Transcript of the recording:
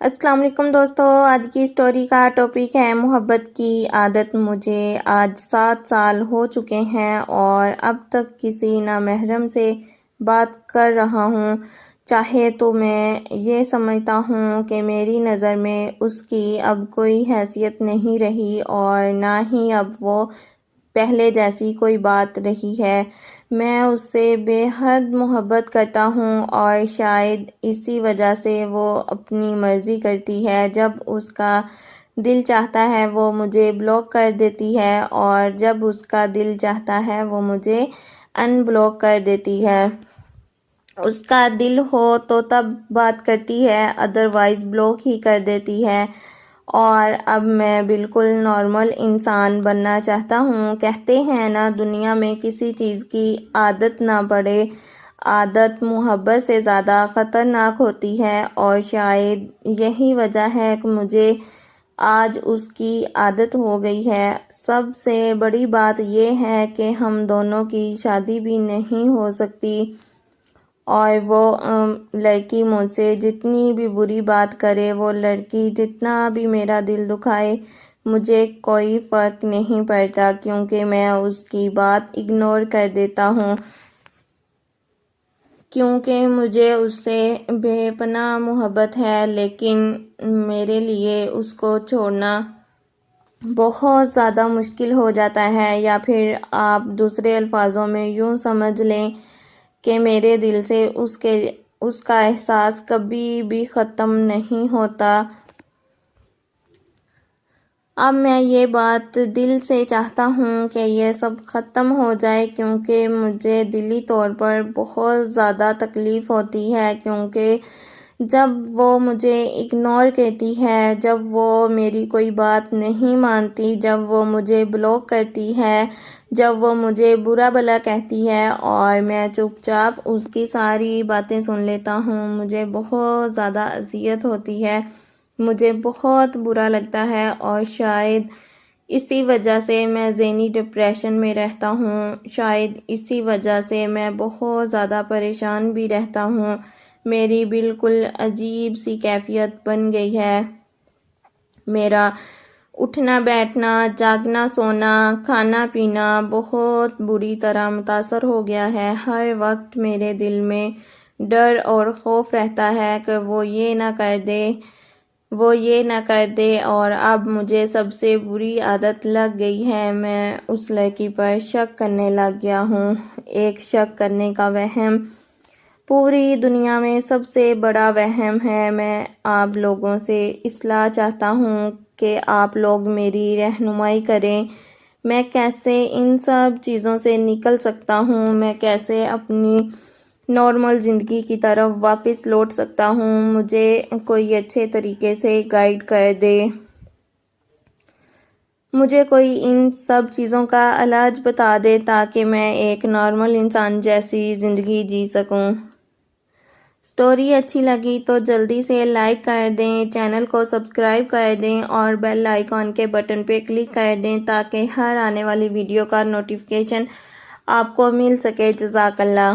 السلام علیکم دوستو، آج کی سٹوری کا ٹاپک ہے محبت کی عادت۔ مجھے آج 7 سال ہو چکے ہیں اور اب تک کسی نامحرم سے بات کر رہا ہوں۔ چاہے تو میں یہ سمجھتا ہوں کہ میری نظر میں اس کی اب کوئی حیثیت نہیں رہی اور نہ ہی اب وہ پہلے جیسی کوئی بات رہی ہے۔ میں اس سے بے حد محبت کرتا ہوں اور شاید اسی وجہ سے وہ اپنی مرضی کرتی ہے۔ جب اس کا دل چاہتا ہے وہ مجھے بلاک کر دیتی ہے اور جب اس کا دل چاہتا ہے وہ مجھے ان بلاک کر دیتی ہے۔ اس کا دل ہو تو تب بات کرتی ہے، ادروائز بلاک ہی کر دیتی ہے۔ اور اب میں بالکل نارمل انسان بننا چاہتا ہوں۔ کہتے ہیں نا، دنیا میں کسی چیز کی عادت نہ پڑے، عادت محبت سے زیادہ خطرناک ہوتی ہے، اور شاید یہی وجہ ہے کہ مجھے آج اس کی عادت ہو گئی ہے۔ سب سے بڑی بات یہ ہے کہ ہم دونوں کی شادی بھی نہیں ہو سکتی، اور وہ لڑکی مجھ سے جتنی بھی بری بات کرے، وہ لڑکی جتنا بھی میرا دل دکھائے، مجھے کوئی فرق نہیں پڑتا، کیونکہ میں اس کی بات اگنور کر دیتا ہوں، کیونکہ مجھے اس سے بے پناہ محبت ہے۔ لیکن میرے لیے اس کو چھوڑنا بہت زیادہ مشکل ہو جاتا ہے، یا پھر آپ دوسرے الفاظوں میں یوں سمجھ لیں کہ میرے دل سے اس کا احساس کبھی بھی ختم نہیں ہوتا۔ اب میں یہ بات دل سے چاہتا ہوں کہ یہ سب ختم ہو جائے، کیونکہ مجھے دلی طور پر بہت زیادہ تکلیف ہوتی ہے، کیونکہ جب وہ مجھے اگنور کرتی ہے، جب وہ میری کوئی بات نہیں مانتی، جب وہ مجھے بلاک کرتی ہے، جب وہ مجھے برا بھلا کہتی ہے اور میں چپ چاپ اس کی ساری باتیں سن لیتا ہوں، مجھے بہت زیادہ اذیت ہوتی ہے، مجھے بہت برا لگتا ہے، اور شاید اسی وجہ سے میں ذہنی ڈپریشن میں رہتا ہوں۔ شاید اسی وجہ سے میں بہت زیادہ پریشان بھی رہتا ہوں۔ میری بالکل عجیب سی کیفیت بن گئی ہے۔ میرا اٹھنا بیٹھنا، جاگنا سونا، کھانا پینا بہت بری طرح متاثر ہو گیا ہے۔ ہر وقت میرے دل میں ڈر اور خوف رہتا ہے کہ وہ یہ نہ کر دے، اور اب مجھے سب سے بری عادت لگ گئی ہے، میں اس لڑکی پر شک کرنے لگ گیا ہوں۔ ایک شک کرنے کا وہم پوری دنیا میں سب سے بڑا وہم ہے۔ میں آپ لوگوں سے اصلاح چاہتا ہوں کہ آپ لوگ میری رہنمائی کریں۔ میں کیسے ان سب چیزوں سے نکل سکتا ہوں؟ میں کیسے اپنی نارمل زندگی کی طرف واپس لوٹ سکتا ہوں؟ مجھے کوئی اچھے طریقے سے گائیڈ کر دے۔ مجھے کوئی ان سب چیزوں کا علاج بتا دے تاکہ میں ایک نارمل انسان جیسی زندگی جی سکوں۔ سٹوری اچھی لگی تو جلدی سے لائک کر دیں، چینل کو سبسکرائب کر دیں اور بیل آئیکن کے بٹن پہ کلک کر دیں تاکہ ہر آنے والی ویڈیو کا نوٹیفیکیشن آپ کو مل سکے۔ جزاک اللہ۔